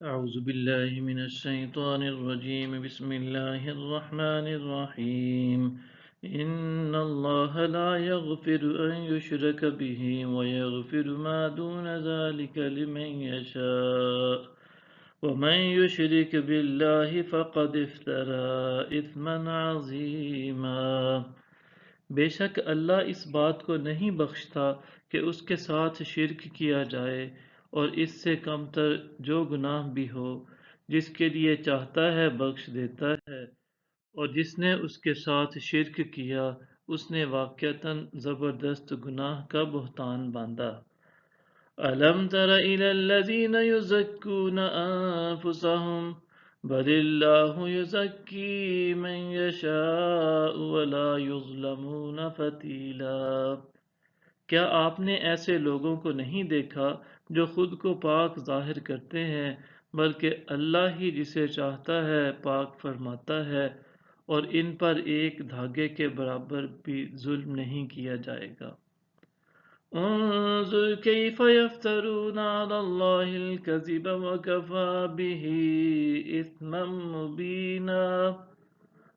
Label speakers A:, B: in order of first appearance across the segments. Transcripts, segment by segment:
A: أعوذ بالله من الشيطان الرجيم بسم الله الرحمن الرحيم إن الله لا يغفر أن يشرك به ويغفر ما دون ذلك لمن يشاء ومن يشرك بالله فقد افترى إثما عظيما بے شک اللہ اس بات کو نہیں بخشتا کہ اس کے ساتھ شرک کیا جائے اور اس سے کم تر جو گناہ بھی ہو جس کے لیے چاہتا ہے بخش دیتا ہے اور جس نے اس کے ساتھ شرک کیا اس نے واقعتاً زبردست گناہ کا بہتان باندھا ألم تر إلى الذين يزكون أنفسهم بل الله يزكي من يشاء ولا يظلمون فتیلا کیا آپ نے ایسے لوگوں کو نہیں دیکھا جو خود کو پاک ظاہر کرتے ہیں بلکہ اللہ ہی جسے چاہتا ہے پاک فرماتا ہے اور ان پر ایک دھاگے کے برابر بھی ظلم نہیں کیا جائے گا انظر كيف يفترون على الله الكذب وكفى به إثما مبينا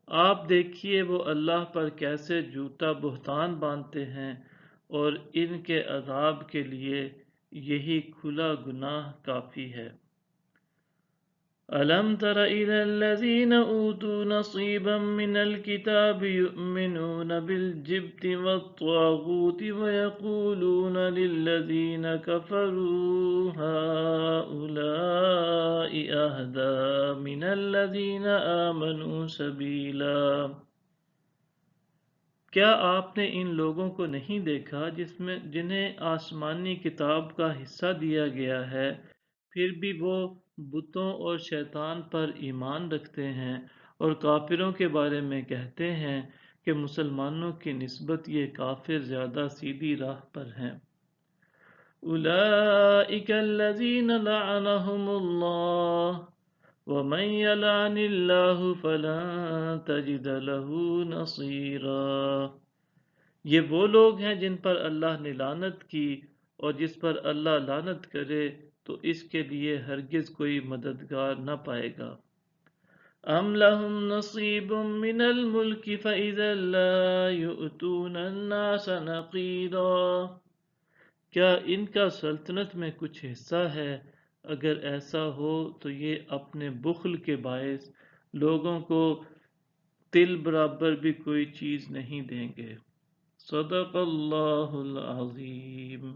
A: آپ دیکھیے وہ اللہ پر کیسے جھوٹا بہتان باندھتے ہیں اور ان کے عذاب کے لیے یہی کھلا گناہ کافی ہے ألم تر إلى الذين أوتوا نصيبا من الكتاب يؤمنون بالجبت والطاغوت ويقولون للذين كفروا هؤلاء أهدى من الذين آمنوا سبيلا کیا آپ نے ان لوگوں کو نہیں دیکھا جنہیں آسمانی کتاب کا حصہ دیا گیا ہے پھر بھی وہ بتوں اور شیطان پر ایمان رکھتے ہیں اور کافروں کے بارے میں کہتے ہیں کہ مسلمانوں کی نسبت یہ کافر زیادہ سیدھی راہ پر ہیں اولئک الذین لعنهم اللہ ومن يلعن اللہ فلن تجد له نصیرا یہ وہ لوگ ہیں جن پر اللہ نے لعنت کی اور جس پر اللہ لعنت کرے تو اس کے لیے ہرگز کوئی مددگار نہ پائے گا ام لهم نصیب من الملک فاذا لا يؤتون الناس نقیرا کیا ان کا سلطنت میں کچھ حصہ ہے اگر ایسا ہو تو یہ اپنے بخل کے باعث لوگوں کو تل برابر بھی کوئی چیز نہیں دیں گے صدق اللہ العظیم